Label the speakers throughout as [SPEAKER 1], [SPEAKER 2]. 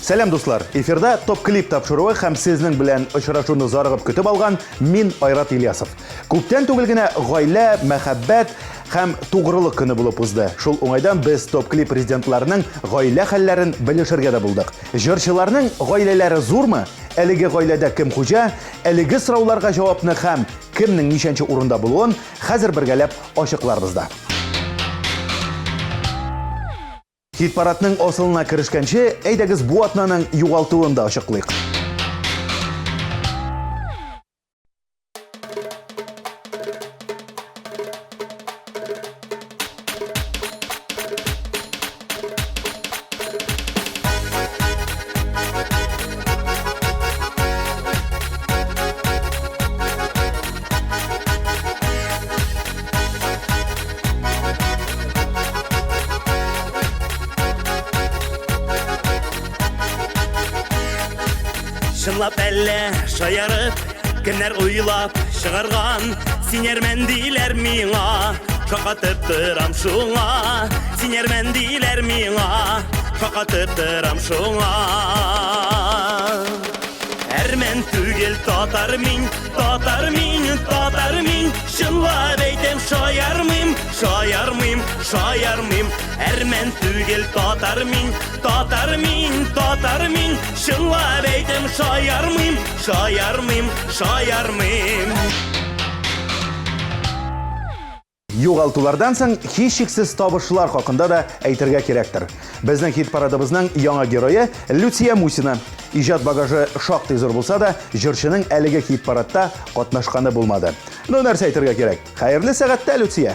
[SPEAKER 1] Сәлем дуслар, эфирда топ-клип тапшыруы һәм сезнең белән очрашуны зарыгып көтеп алган мин Айрат Ильясов. Күптән түгел генә гаилә, мәхәббәт һәм тугрылык көне булып узды. Шул уңайдан без топ-клип президентларының гаилә хәлләрен белешергә дә булдык. Җырчыларның гаиләләре зурмы? Әлеге гаиләдә кем хуҗа? Әлеге сорауларга җавапны һәм кемнең ничәнче урында булуын хәзер бергәләп ачыкларбыз да. Хит-парадның асылына керешкәнче, әйдәгез бу атнаның югалтуын да ачыклыйк.
[SPEAKER 2] Шынлап әллә шаярып, кемнәр уйлап шығарған, синермен диләр миңа, шақатып тырам шуңа, синермен диләр миңа, шақатып тырам шуңа. Әрмен түгел татар мин, шынлап әйтем шаярмыйм, әрмен түгел татар мин, шынлап әйтем шаярмыйм.
[SPEAKER 1] Югалтулардан соң һичшиксез табышлар хакында да әйтергә кирәктер. Безнең хит-парадыбызның яңа герое Люция Мусина. Иҗат багажы шактый зур булса да, җырчының әлеге хит-парадта катнашканы булмады. Ну, нәрсә әйтергә кирәк? Хәерле сәгатьтә, Люция!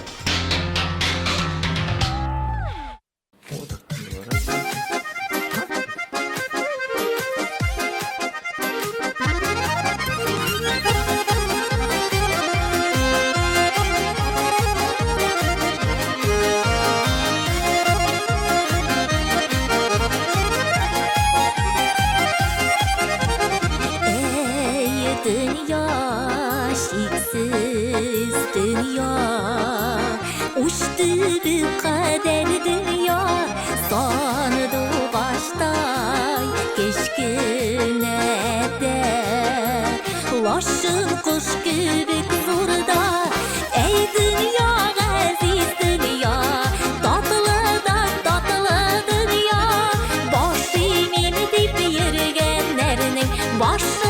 [SPEAKER 3] Dünya, şiksiz dünya, uçtu bir kader dünya, sandı baştay keşkünede, laşın kuş gibi zurda, ey dünya, aziz dünya, tatlıdan tatlı dünya, başımın dip yürgenlerinin başını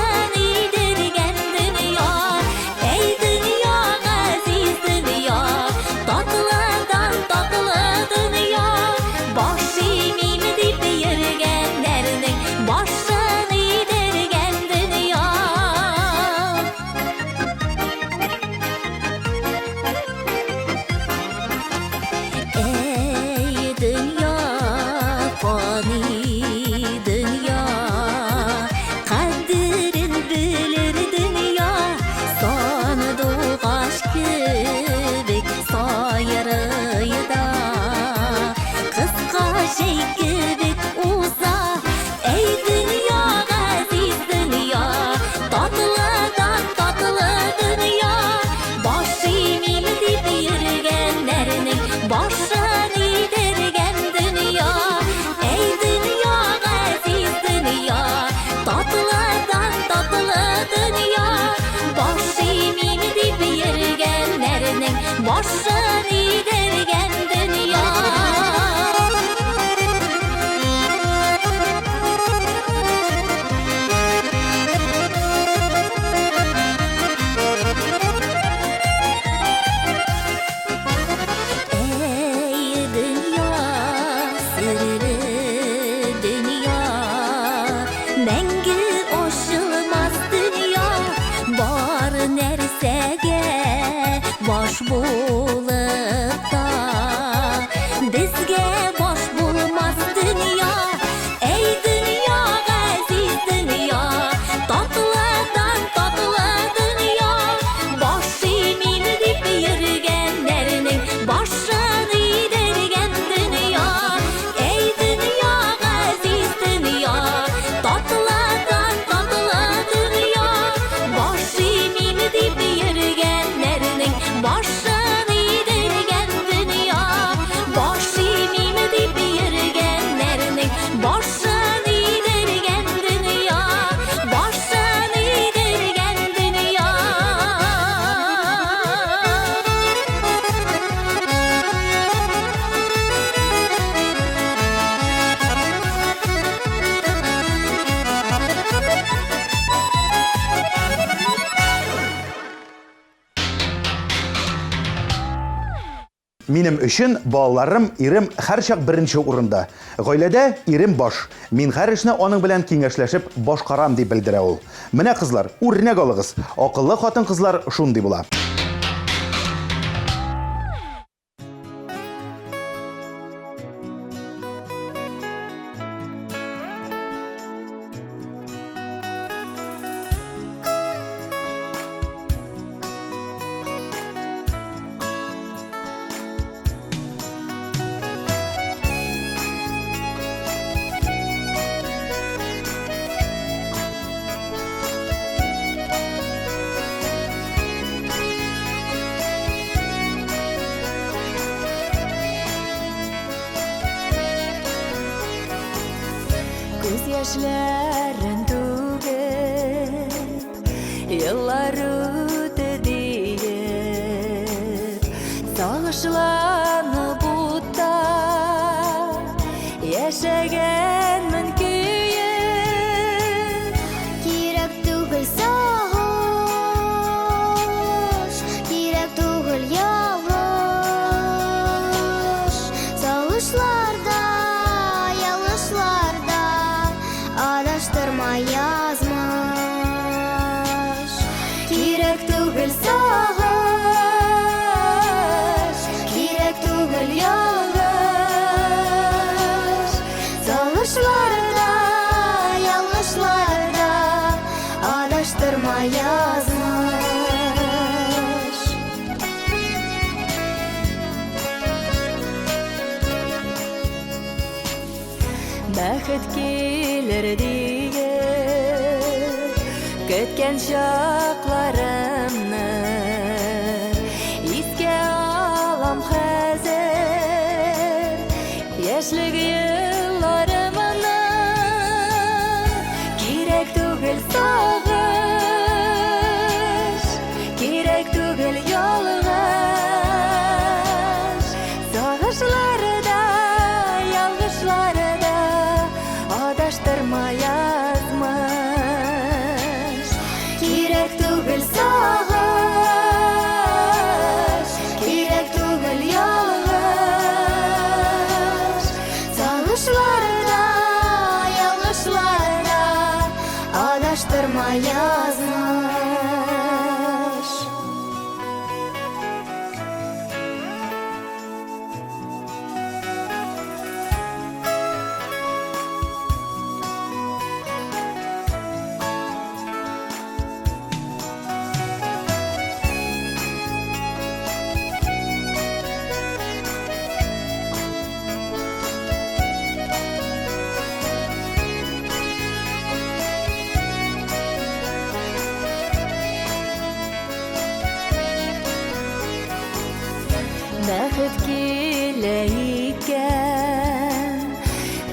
[SPEAKER 4] Başını
[SPEAKER 1] Минем өчен балаларым, ирем һәрчак беренче урында. Гаиләдә ирем баш. Мин һәр эшне аның белән киңәшләшеп башкарам дип белдерә ул. Менә кызлар, үрнәк алыгыз. Акыллы хатын-кызлар шундый була.
[SPEAKER 4] Күз яшьләрен түгеп, еллар үтте диеп, сагышланып утта яшәгәнмен көеп.
[SPEAKER 5] Кирәк түгел сагыш, кирәк түгел ялгыш. Сагышларда, ялгышларда адаштырма язмыш.
[SPEAKER 4] Кирәк түгел сагыш, кирәк түгел ялгыш.
[SPEAKER 5] Сагышларда, ялгышларда адаштырма язмыш.
[SPEAKER 4] Бәхет килер диеп, көткән чакларымны искә алам хәзер. Яшьлек елларымны кирәк түгел сагыш, кирәк түгел ялгыш. Сагышларда, ялгышларда адаштырма язмыш. Кирәк түгел сагыш, кирәк түгел ялгыш.
[SPEAKER 5] Сагышларда, ялгышларда адаштырма язмыш.
[SPEAKER 4] Бәхет килә икән,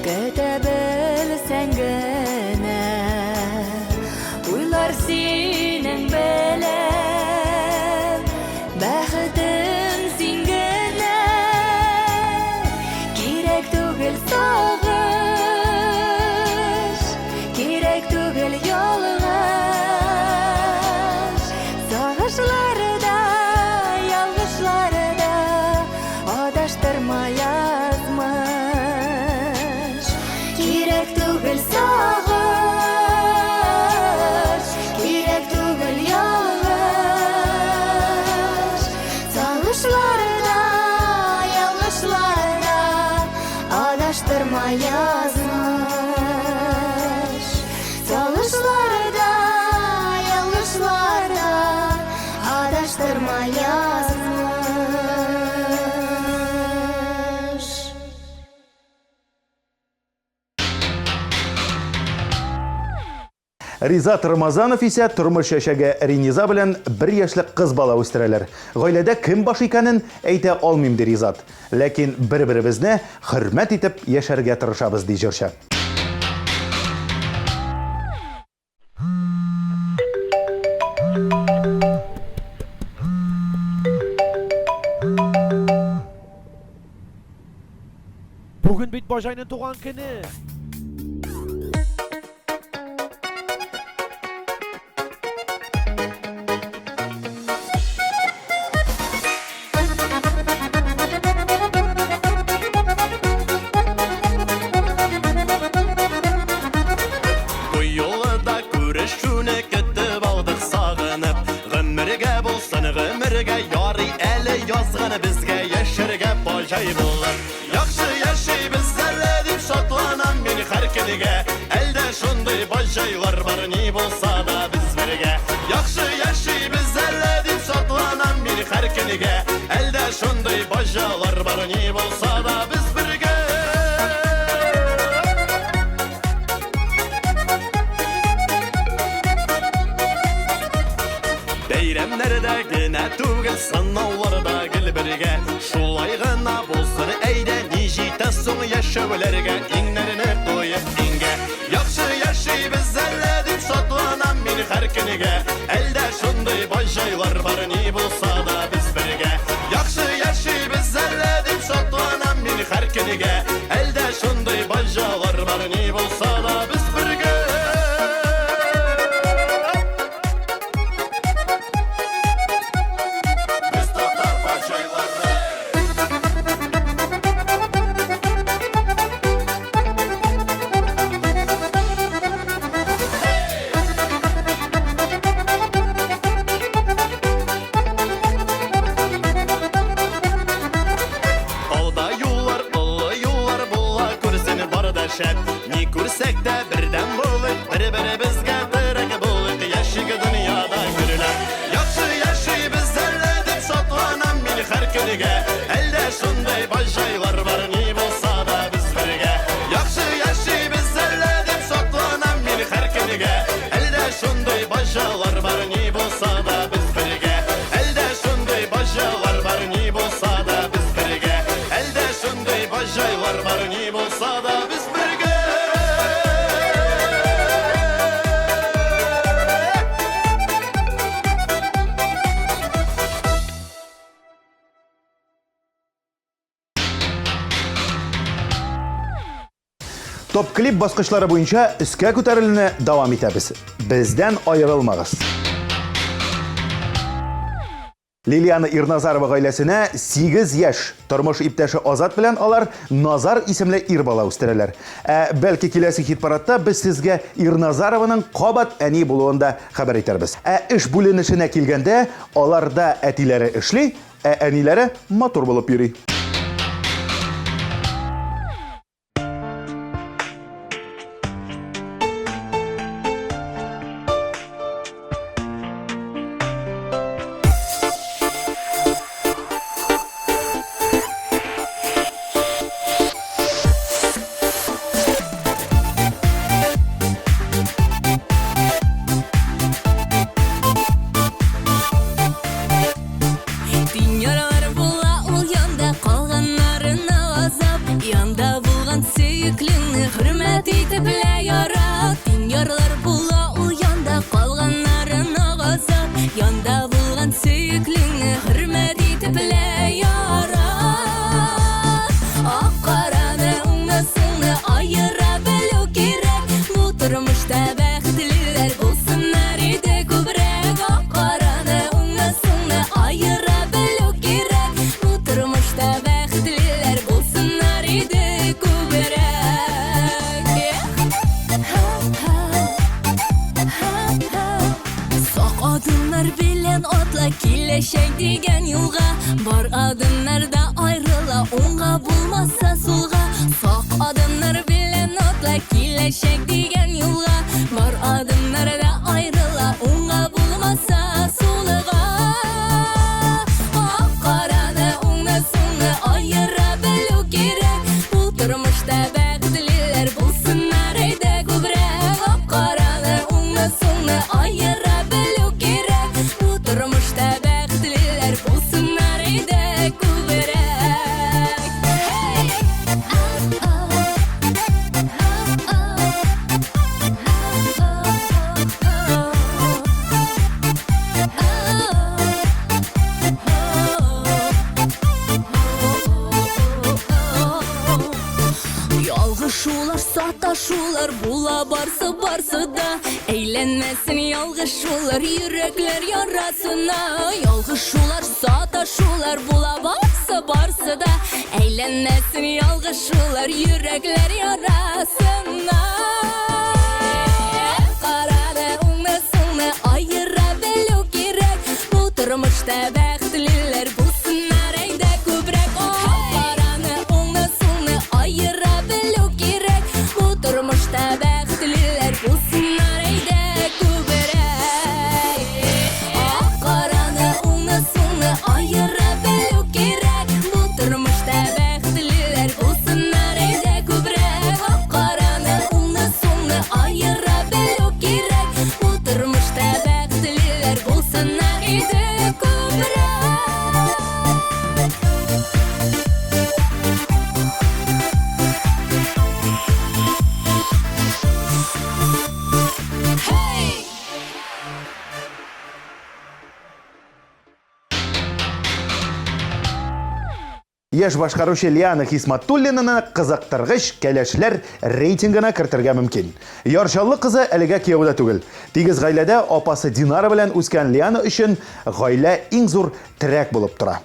[SPEAKER 4] көтә белсәң генә, уйлар синең белән, бәхетең син генә. Кирәк түгел сагыш, кирәк түгел ялгыш. Сагышларда, ялгышларда адаштырма язмыш.
[SPEAKER 5] Кирәк түгел сагыш, кирәк түгел ялгыш. Сагышларда, ялгышларда адаштырма язмыш. Сагышларда, ялгышларда адаштырма язмыш.
[SPEAKER 1] Ризат Рамазанов исә тормыш яшәгә Риниза белән 1 яшьлек кыз бала үстерәләр. Гаиләдә кем баш икәнен әйтә алмыйм ди Ризат. Ләкин бер-беребезне хөрмәт итеп яшәргә тырышабыз ди җырчы.
[SPEAKER 6] Бүген бит бажайның туган көне.
[SPEAKER 2] бай булып. Яхшы яшибез әле дип шатланам мин һәр көнегә. Әлдә шундый баҗайлар бар ни булса да без бергә. Яхшы яшибез әле дип шатланам мин һәр көнегә. Әлдә шундый баҗайлар бар ни булса да без бергә. Бәйрәмнәрдә генә түгел, сынауларда гел бергә. Шулай гына булсын әйдә, ни җитә соң яшәүләргә, иңнәрне куеп иңгә. Яхшы яшибез әле дип шатланам мин һәр көнегә. Әлдә шундый баҗайлар бар ни булса да без бергә. Яхшы яшибез әле дип шатланам мин һәр көнегә. Әлдә шундый баҗайлар бар ни булса да без бергә. Ни күрсәк тә бердән булык, бер-беребезгә терәк булык, яшиге дөньяда күрелә. Яхшы яшибез әле дип шатланам мин һәр көнегә. Әлдә шундый баҗайлар бар ни булса да без бергә. Яхшы яшибез әле дип шатланам мин һәр көнегә. Әлдә шундый баҗайлар бар ни булса да без бергә. Әлдә шундый баҗайлар бар ни булса да без бергә. Әлдә шундый баҗайлар бар ни булса да без бергә.
[SPEAKER 1] Топ клип баскычлары буенча өскә күтәрелүне дәвам итәбез. Бездән аерылмагыз. Лилияна Ирназарова гаиләсенә 8 яшь тормыш иптәше Азат белән алар Назар исемле ир бала үстерәләр. Бәлки киләсе хит-парадта без сезгә Ирназарованың кабат әни булуында хәбәр итәрбез. Эш бүленешенә килгәндә, аларда әтиләре эшли, әниләре матур булып йөри.
[SPEAKER 3] Киләчәк дигән юлга бар адымнарда аерыла, уңга булмаса сулга. Сак адымнар белән атла, киләчәк дигән юлга бар адымнарда аерыла, уңга булмаса сулга. Ак караны уңны суңны аера белү кирәк. Бу тормышта бәхетлеләр булсыннар иде күбрәк. Ак караны уңны суңны аера белү кирәк. Бу тормышта Шулар була барсы да, әйләнмәсен ялгыш шулар, йөрәкләр ярасына. Ялгыш шулар, саташулар була барсы да, әйләнмәсен ялгыш шулар, йөрәкләр ярасына. Карады уңны суңны аера белү кирәк. Бу тормышта бәхетлеләр булсыннар әйдә күбрәк.
[SPEAKER 1] Яш башкаручы Лиана Хисматуллинаны кызыктыргыч кәләшләр рейтингына кертергә мөмкин. Ярчаллы кызы әлегә кияүдә түгел. Тигез гаиләдә апасы Динара белән үскән Лиана өчен гаилә иң зур терәк булып тора.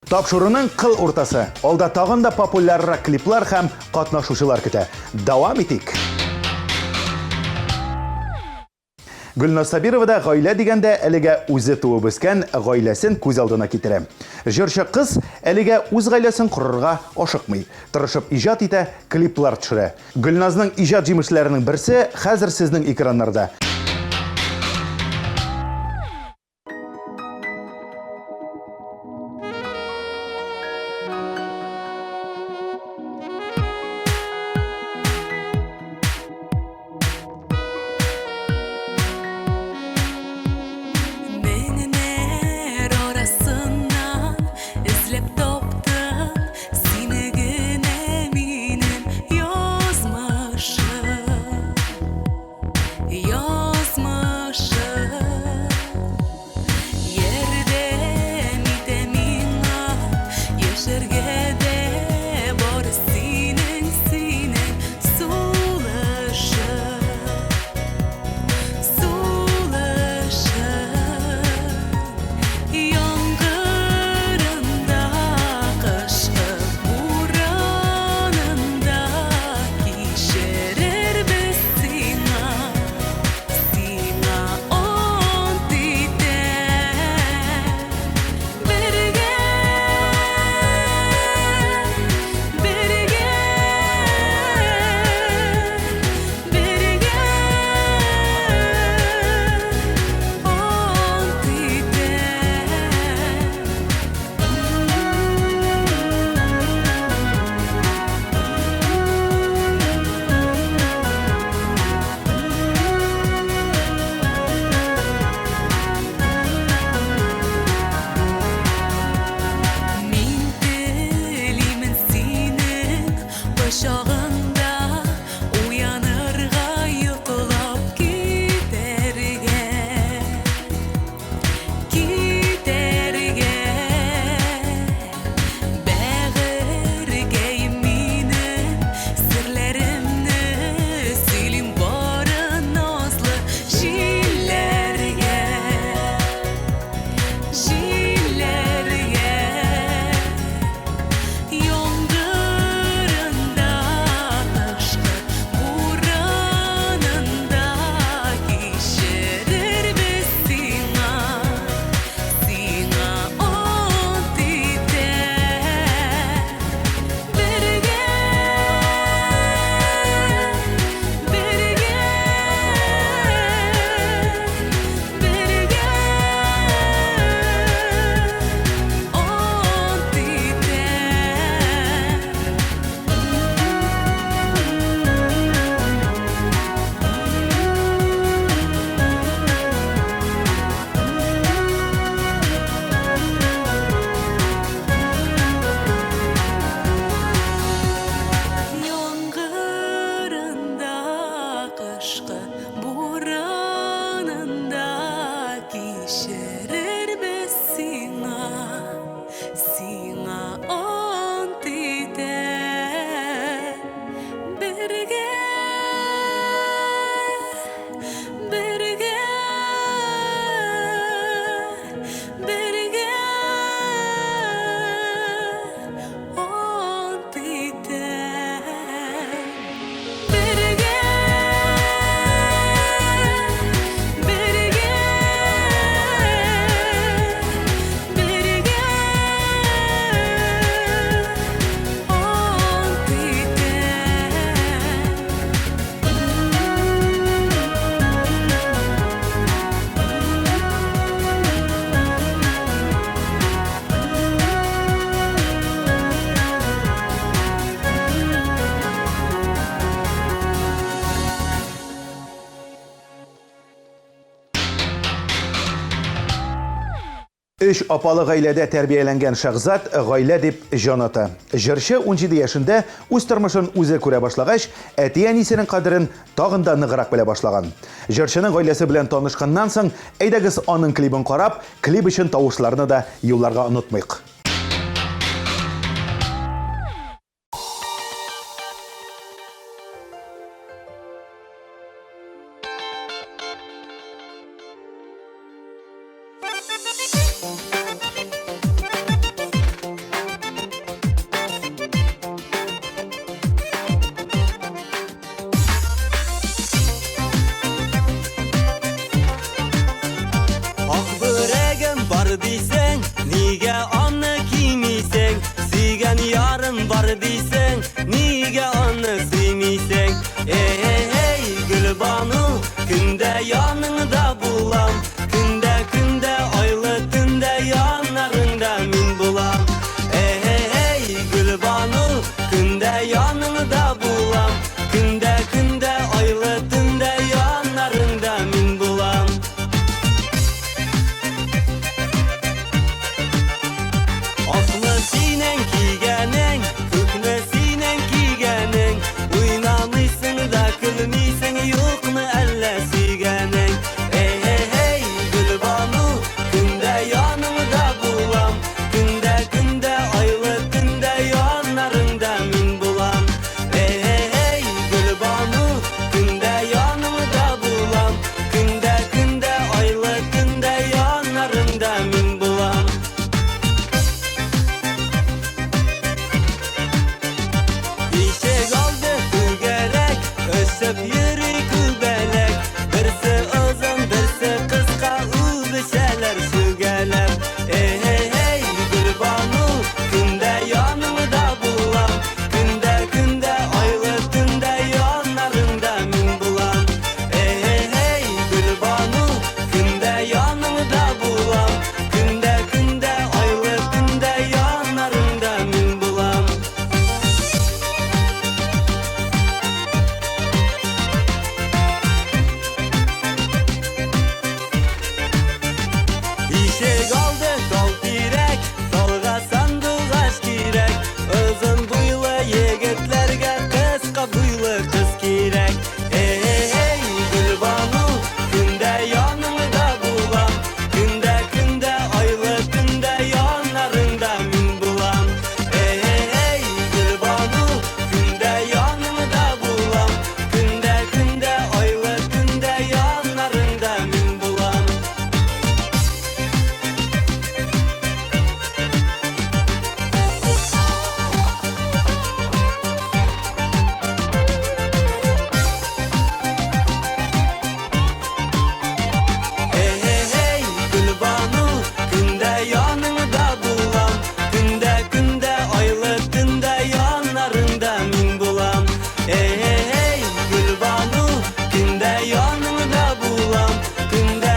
[SPEAKER 1] Тапшыруның кыл уртасы. Алда тагын да популяррак клиплар һәм катнашучылар көтә. Дәвам итик. Гөлназ Сабирова да гаилә дигәндә әлегә үзе туып үскән гаиләсен күз алдына китерә. Җырчы кыз әлегә үз гаиләсен корырга ашыкмый. Тырышып иҗат итә, клиплар төшерә. Гөлназның иҗат җимешләренең берсе хәзер сезнең экраннарда. Үч апалы гаиләдә тәрбияләнгән Шәхзат гаилә дип җан ата. Җырчы 17 яшендә үз тормышын үзе күрә башлагач, әти-әнисенең кадерен тагын да ныграк белә башлаган. Җырчының гаиләсе белән танышканнан соң, әйдәгез аның клибын карап, клип өчен тавышларны да юлларга онытмыйк.
[SPEAKER 2] Бар дисең, нигә аны кимисең? Сөйгән ярым бар дисең, нигә аны сөймисең? Эй, Гөлбану, көндә яныңда булам, көндә айлы төндә янарыңда мин булам. Эй, Гөлбану, көндә яныңда булам, көндә айлы төндә янарыңда мин булам. Акны синең кигәнең, күкне синең кигәнең, уйнамыйсың да көлмисең, юкмы әллә сөйгәнең? Эй, Гөлбану, көндә яныңда булам, көндә айлы төндә янарыңда мин булам. Эй, Гөлбану, көндә яныңда булам, көндә айлы төндә янарыңда мин булам. Ишек алды түгәрәк, өсеп йөри күбәләк, берсе озын, берсе кыска, үбешәләр сүгәләп. Эй, Гөлбану, көндә яныңда булам, көндә айлы төндә янарыңда мин булам. Эй, Гөлбану, көндә яныңда булам, көндә айлы төндә янарыңда мин булам. Ишек алды тал тирәк, талга сандугач кирәк, озын буйлы егетләргә кыска буйлы кыз кирәк. Эй, Гөлбану, көндә яныңда булам, көндә айлы төндә янарыңда мин булам. Эй, Гөлбану, көндә яныңда булам, көндә айлы төндә янарыңда мин булам. Эй, Гөлбану, көндә яныңда булам, көндә айлы төндә янарыңда мин булам. Эй, Гөлбану, көндә яныңда булам, көндә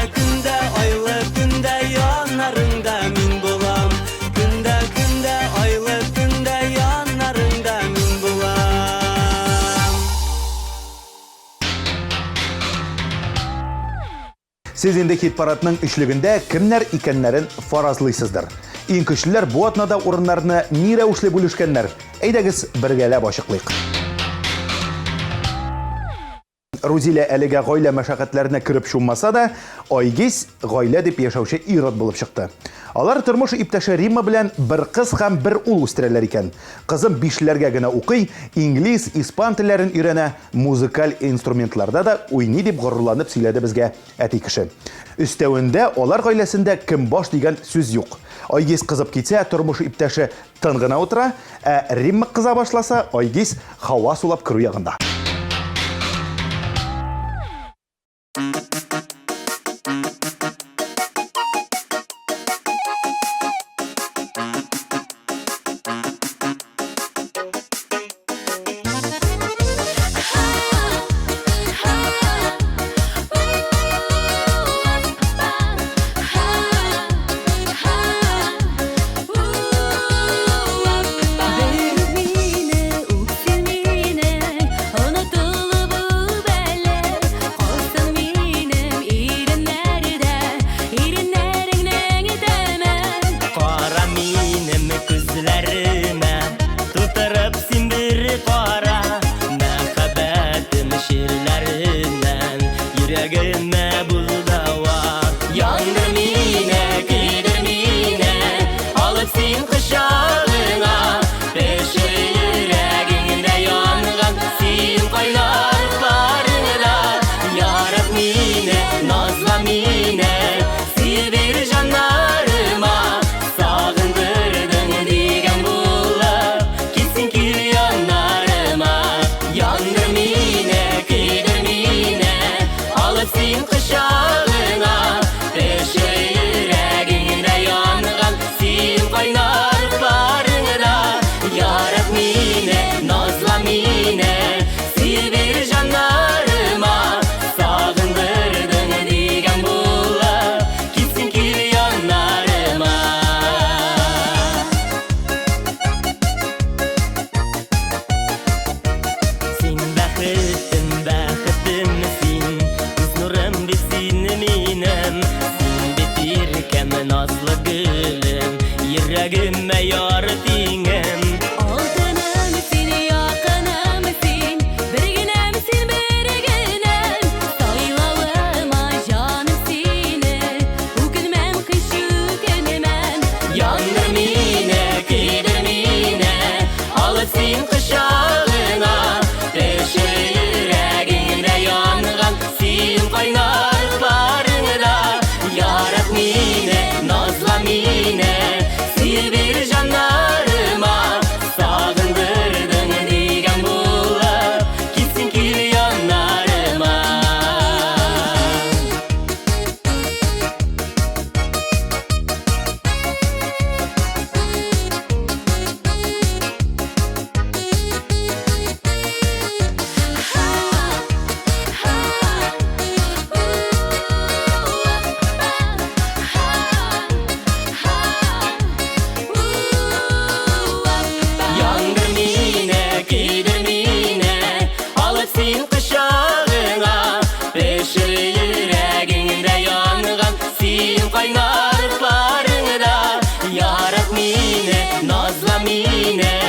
[SPEAKER 2] айлы төндә янарыңда мин булам. Көндә айлы төндә янарыңда мин булам.
[SPEAKER 1] Сез инде хит парадның өчлегендә кемнәр икәннәрен фаразлыйсыздыр. Иң көчлеләр бу атнада урыннарны ни рәвешле бүлешкәннәр? Әйдәгез бергәләп ачыклыйк. Рузилә әлегә гаилә мәшәкатьләренә кереп шуммаса да, Айгиз гаилә дип яшәүче ир-ат булып чыкты. Алар тормыш иптәше Римма белән бер кыз һәм бер ул үстерәләр икән. Кызым 5ләргә генә укый, инглиз, испан телләрен өйрәнә, музыкаль инструментларда да уйный дип горурланып сөйләде безгә әти кеше. Өстәвендә алар гаиләсендә кем баш дигән сүз юк. Айгиз кызып китсә, тормыш иптәше тын гына утыра, ә Римма кыза башласа, Айгиз һава сулап керү ягында.
[SPEAKER 7] yüreğime buldava. Yandır mine, kıydır mine, alıp sin kışağına. Beşir yüreğimde yangan sin kaynarlarına. Yarab mine, nazla mine, sivir canlarıma. Sağındırdın digen bulap, gitsin ki yanlarıma. Yandır mine, kıydır mine, alıp sin kışağına. Beşir yüreğimde yangan sin kaynarlarına. Yarab mine, nazla mine, sivir canlarıma. Sağındırdın digen bulap, gitsin ki yanlarıma. Sin bäxtim, bäxtimsin, göz nurum bitsin minem. Sin bitirkem nazlı gülüm, yüreğime yar dingem.
[SPEAKER 3] Altınım sen, yakınım sen, birginem sen, birginem. Saylalama canım seni, bugünmem kışı günümem.
[SPEAKER 7] Yandır mine, kıydır mine, alıp sin kışağına. Beşir yüreğimde yangan sin kaynarlarına. Yarab mine, nazla mine, sivir canlarıma. Sağındırdın digen bulap, gitsin ki yanlarıma. Yandır mine, kıydır mine, alıp sin kışağına. Beşir yüreğimde yangan sin kaynarlarına. Yarab mine, nazla mine,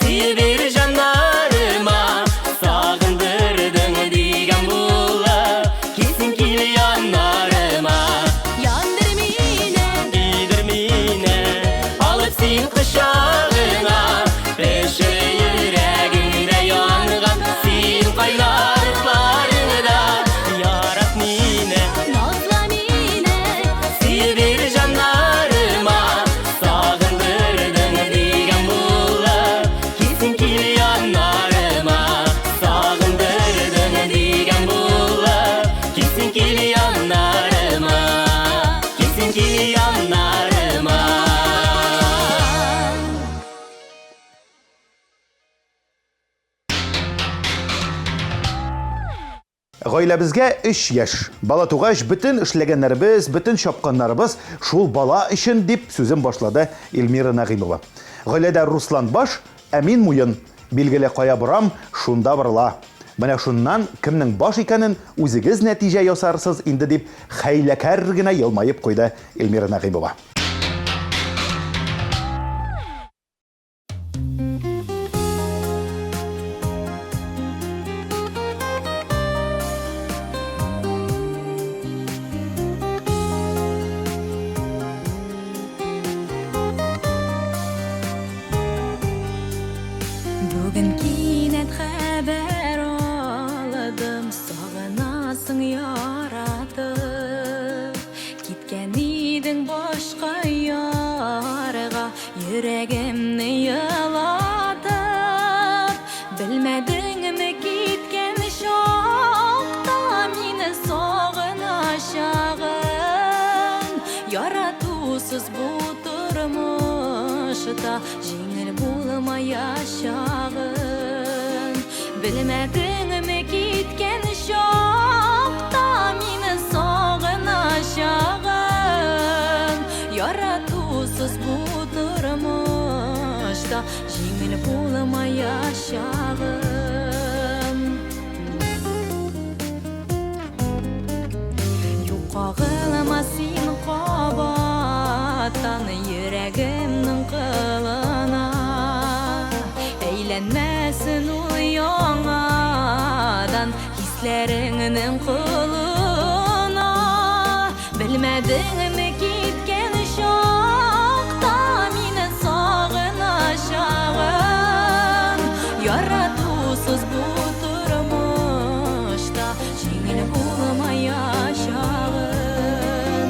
[SPEAKER 7] sivir canlarıma. Sağındırdın digen bulap, gitsin ki yanlarıma.
[SPEAKER 3] Yandır mine,
[SPEAKER 7] Kıydır mine, alıp sin kışağına. Beşir yüreğimde yangan sin kaynarlarına. Yarab mine,
[SPEAKER 3] nazla mine,
[SPEAKER 7] sivir canlarıma. Sağındırdın digen bulap, gitsin ki yanlarıma. Sağındırdın digen bulap, gitsin ki yanlarıma. Gitsin ki yanlarıma.
[SPEAKER 1] Гаиләбезгә 3 яшь. Бала тугач бөтен эшләгәннәребез, бөтен чапканнарыбыз шул бала өчен дип сүзен башлады Эльмира Нагыймова. Гаиләдә Руслан баш, ә мин муен. Билгеле кая барам, шунда барыла. Менә шуннан кемнең баш икәнен үзегез нәтиҗә ясарсыз инде дип хәйләкәр генә елмаеп куйды Эльмира Нагыймова.
[SPEAKER 3] Bugün кинәт хәбәр алdım, сагынасың яратып. Киткән идең башка ярга, йөрәгемне ялатып. Белмәдеңме киткән чакта мине сагыначагын. Яратусыз бу тормышта җиңел булмаячагын. Белмәдеңме киткән чакта мине сагыначагын. Яратусыз бу тормышта җиңел булмаячагын. Юкагылма син кабаттан йөрәгемнең кылына. Әйләнмәсен ул яңадан хисләреңнең кылына. Bilmedin gitken şokta meni sog'inashag'in Yaratusuz bu turmuşta Jengil bo'lmayashag'in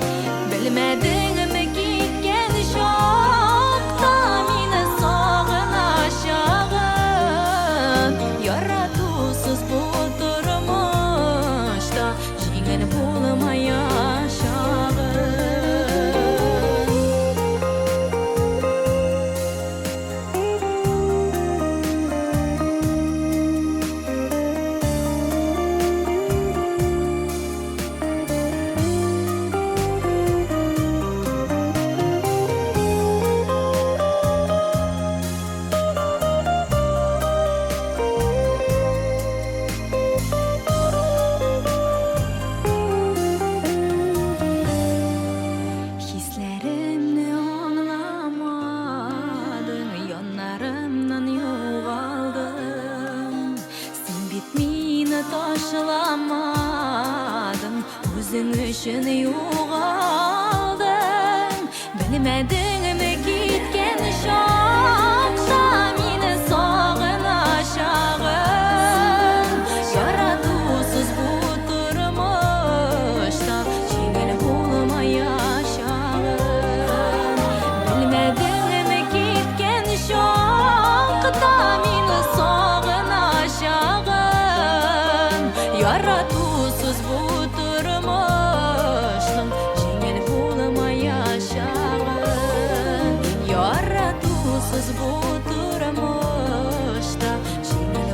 [SPEAKER 3] Bilmedin gitken şokta meni sog'inashag'in Yaratusuz bu turmuşta Jengil bo'lmayashag'in Hislerimni anlamadın Yanlarımdan yoğaldın Sen bitmini taşlamadın Özün üçün yoğaldın Bilmedin mi gitken şokta Meni sog'inashag'in Yaratusuz bu turmuşta Jengil bo'lmayashag'in Bilmedin mi gitken şokta Meni sog'inashag'in Yaratusuz bu turmuşning Jengil bo'lmayashag'in Yaratusuz bu turmuşda Jengil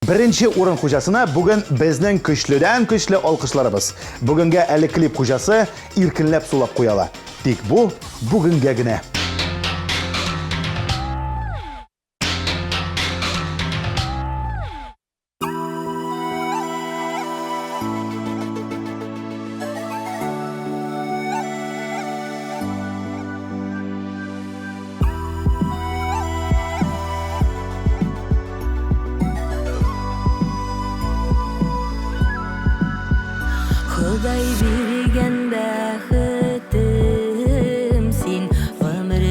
[SPEAKER 1] Birinchi o'rin xo'jasini bugun bizning kuchlidan kuchli olqishlarimiz. Bugunga ali klip xo'jasi erkinlab so'lab qo'yala. Tik bu bugungagina.
[SPEAKER 3] Xudoy bergan baxtim sen umr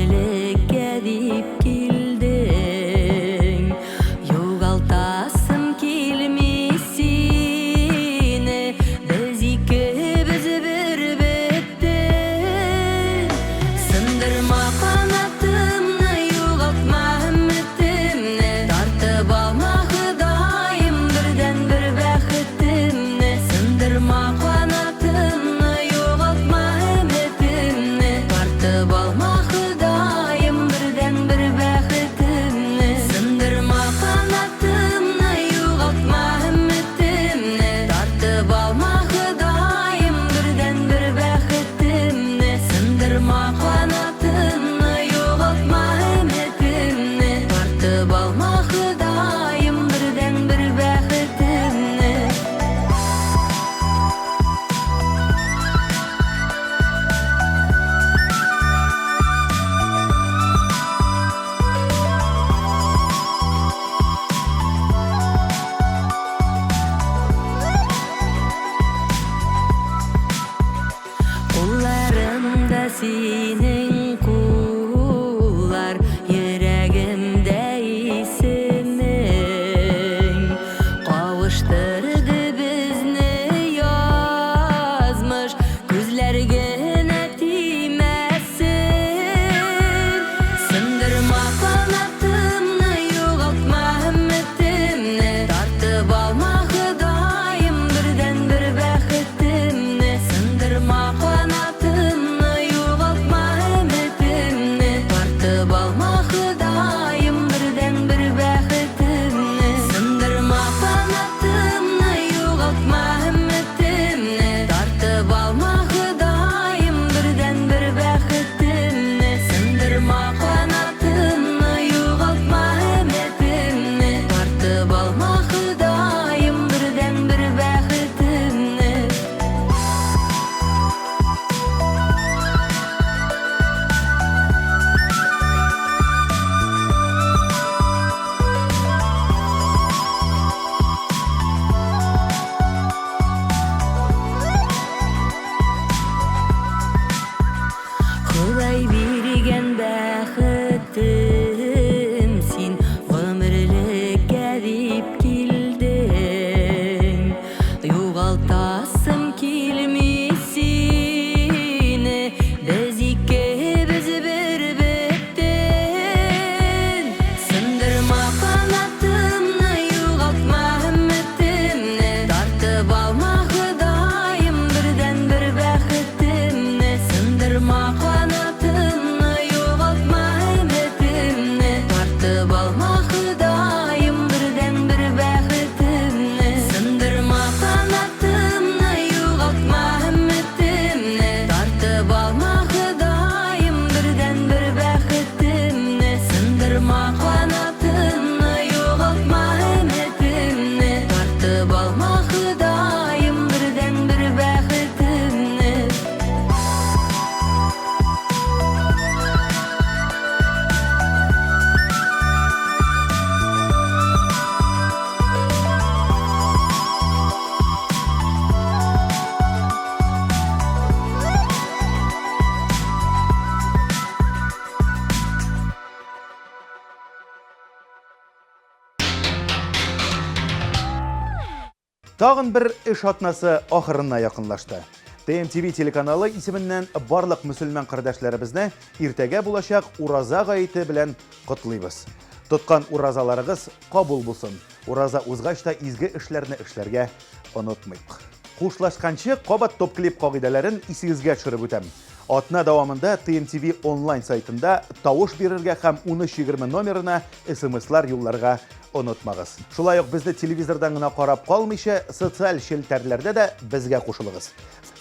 [SPEAKER 1] Тагын бер эш атнасы ахырына якынлашты. ТМТV телеканалы исеменнән барлык мөселман кардәшләребезне иртәгә булачак ураза гаете белән котлыйбыз. Тоткан уразаларыгыз кабул булсын. Ураза узгач та изге эшләрне эшләргә онытмыйк. Хушлашканчы кабат топ клип кагыйдәләрен исегезгә төшереп үтәм. Атна дәвамында TMTV онлайн сайтында тавыш бирергә һәм 1320 номерына SMS-лар юлларга онытмагыз. Шулай ук безне телевизордан гына карап калмыйча, социаль челтәрләрдә дә безгә кушылыгыз.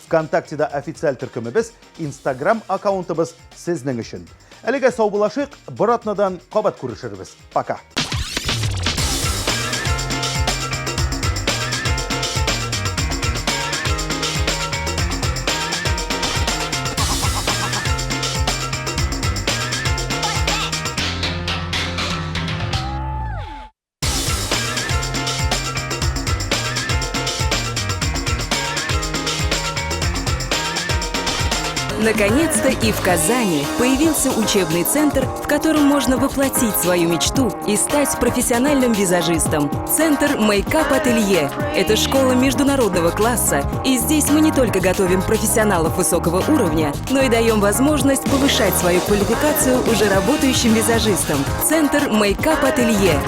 [SPEAKER 1] ВКонтактеда официаль төркемебез, Instagram аккаунтыбыз сезнең өчен. Әлегә сау булашык, бер атнадан кабат күрешербез. Пока.
[SPEAKER 8] Наконец-то и в Казани появился учебный центр, в котором можно воплотить свою мечту и стать профессиональным визажистом. Центр Makeup Ателье – это школа международного класса, и здесь мы не только готовим профессионалов высокого уровня, но и даем возможность повышать свою квалификацию уже работающим визажистам. Центр Makeup Ателье.